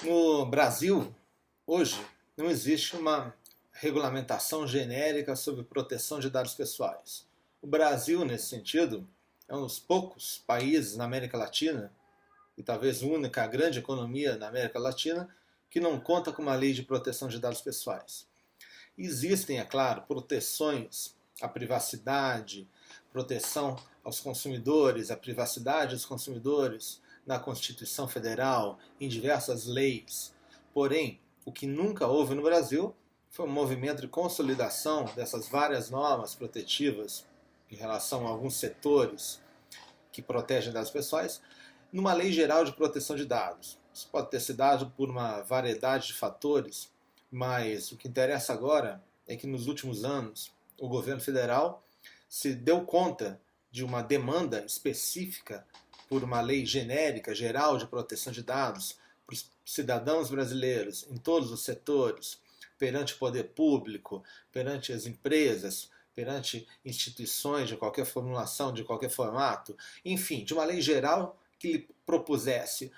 No Brasil, hoje, não existe uma regulamentação genérica sobre proteção de dados pessoais. O Brasil, nesse sentido, é um dos poucos países na América Latina, e talvez a única grande economia na América Latina, que não conta com uma lei de proteção de dados pessoais. Existem, é claro, proteções à privacidade, proteção aos consumidores, à privacidade dos consumidores, na Constituição Federal, em diversas leis. Porém, o que nunca houve no Brasil foi um movimento de consolidação dessas várias normas protetivas em relação a alguns setores que protegem dados pessoais, numa lei geral de proteção de dados. Isso pode ter sido dado por uma variedade de fatores, mas o que interessa agora é que nos últimos anos o governo federal se deu conta de uma demanda específica por uma lei genérica, geral de proteção de dados para os cidadãos brasileiros em todos os setores, perante o poder público, perante as empresas, perante instituições de qualquer formulação, de qualquer formato, enfim, de uma lei geral que lhe propusesse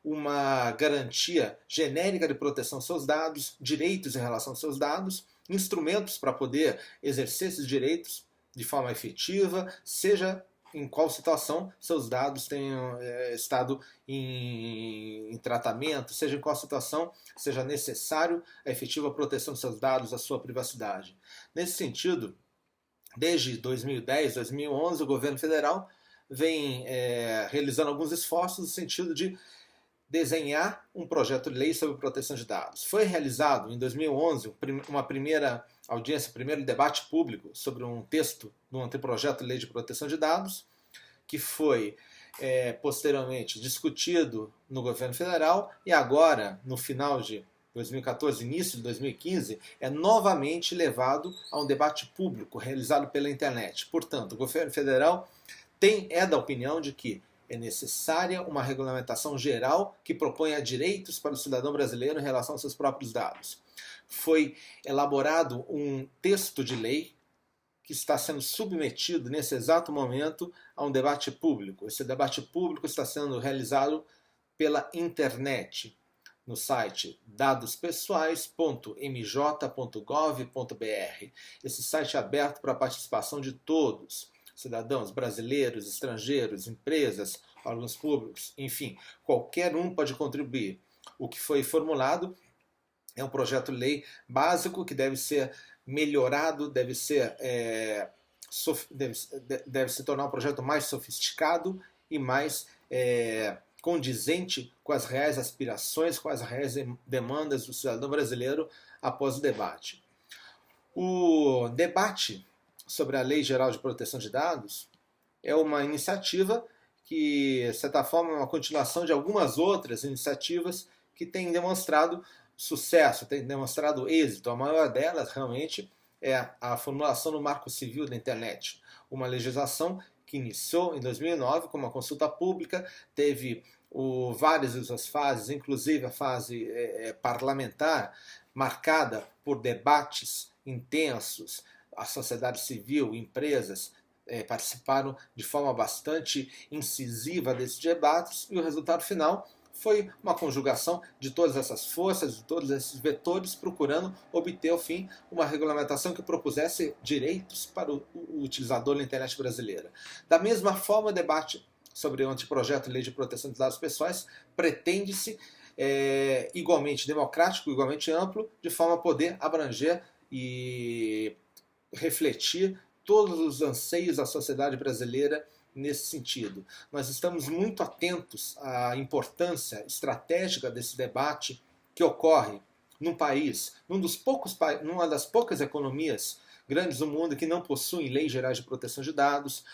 uma garantia genérica de proteção aos seus dados, direitos em relação aos seus dados, instrumentos para poder exercer esses direitos de forma efetiva, seja em qual situação seus dados tenham estado em tratamento, seja em qual situação seja necessário a efetiva proteção dos seus dados, a sua privacidade. Nesse sentido, desde 2010, 2011, o governo federal vem realizando alguns esforços no sentido de desenhar um projeto de lei sobre proteção de dados. Foi realizado em 2011 uma primeira audiência, primeiro debate público sobre um texto do anteprojeto de lei de proteção de dados, que foi posteriormente discutido no governo federal e agora, no final de 2014, início de 2015, é novamente levado a um debate público realizado pela internet. Portanto, o governo federal é da opinião de que é necessária uma regulamentação geral que proponha direitos para o cidadão brasileiro em relação aos seus próprios dados. Foi elaborado um texto de lei que está sendo submetido nesse exato momento a um debate público. Esse debate público está sendo realizado pela internet, no site dadospessoais.mj.gov.br. Esse site é aberto para a participação de todos, cidadãos brasileiros, estrangeiros, empresas, órgãos públicos, enfim, qualquer um pode contribuir. O que foi formulado é um projeto de lei básico que deve ser melhorado, deve se tornar um projeto mais sofisticado e mais condizente com as reais aspirações, com as reais demandas do cidadão brasileiro após o debate. O debate sobre a Lei Geral de Proteção de Dados é uma iniciativa que, de certa forma, é uma continuação de algumas outras iniciativas que têm demonstrado sucesso, têm demonstrado êxito. A maior delas, realmente, é a formulação do Marco Civil da Internet, uma legislação que iniciou em 2009 com uma consulta pública, teve várias das fases, inclusive a fase parlamentar, marcada por debates intensos. A sociedade civil, empresas participaram de forma bastante incisiva desses debates e o resultado final foi uma conjugação de todas essas forças, de todos esses vetores, procurando obter, ao fim, uma regulamentação que propusesse direitos para o utilizador da internet brasileira. Da mesma forma, o debate sobre o anteprojeto de lei de proteção de dados pessoais pretende-se igualmente democrático, igualmente amplo, de forma a poder abranger e refletir todos os anseios da sociedade brasileira nesse sentido. Nós estamos muito atentos à importância estratégica desse debate que ocorre num país, numa das poucas economias grandes do mundo que não possuem leis gerais de proteção de dados,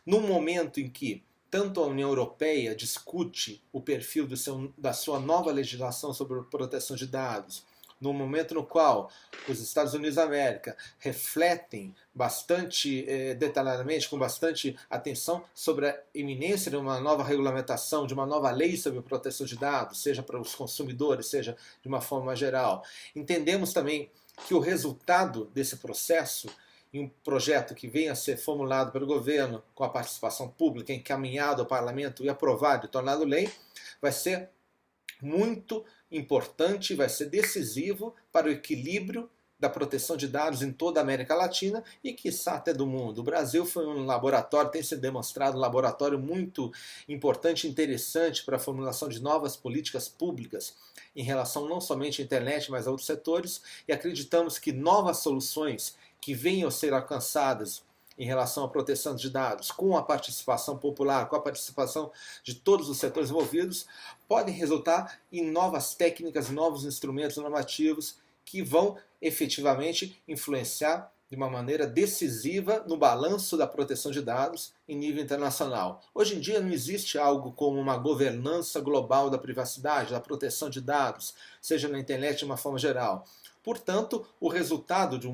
num momento em que tanto a União Europeia discute o perfil da sua nova legislação sobre proteção de dados, no momento no qual os Estados Unidos da América refletem bastante detalhadamente, com bastante atenção, sobre a iminência de uma nova regulamentação, de uma nova lei sobre proteção de dados, seja para os consumidores, seja de uma forma geral. Entendemos também que o resultado desse processo, em um projeto que venha a ser formulado pelo governo, com a participação pública, encaminhado ao parlamento e aprovado e tornado lei, vai ser muito importante, vai ser decisivo para o equilíbrio da proteção de dados em toda a América Latina e, quiçá, até do mundo. O Brasil foi um laboratório, tem sido demonstrado um laboratório muito importante e interessante para a formulação de novas políticas públicas em relação não somente à internet, mas a outros setores, e acreditamos que novas soluções que venham a ser alcançadas em relação à proteção de dados, com a participação popular, com a participação de todos os setores envolvidos, podem resultar em novas técnicas, novos instrumentos normativos que vão efetivamente influenciar de uma maneira decisiva no balanço da proteção de dados em nível internacional. Hoje em dia não existe algo como uma governança global da privacidade, da proteção de dados, seja na internet de uma forma geral. Portanto, o resultado de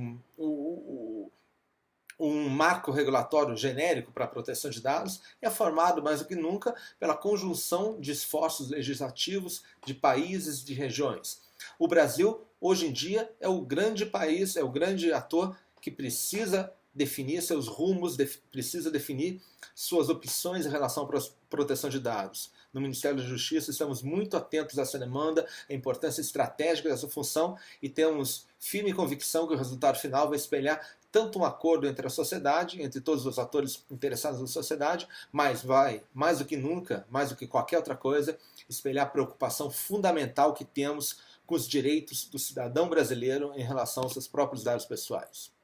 um marco regulatório genérico para a proteção de dados é formado mais do que nunca pela conjunção de esforços legislativos de países e de regiões. O Brasil, hoje em dia, é o grande país, é o grande ator que precisa definir seus rumos, precisa definir suas opções em relação à proteção de dados. No Ministério da Justiça estamos muito atentos a essa demanda, a importância estratégica dessa função e temos firme convicção que o resultado final vai espelhar tanto um acordo entre a sociedade, entre todos os atores interessados na sociedade, mas vai, mais do que nunca, mais do que qualquer outra coisa, espelhar a preocupação fundamental que temos com os direitos do cidadão brasileiro em relação aos seus próprios dados pessoais.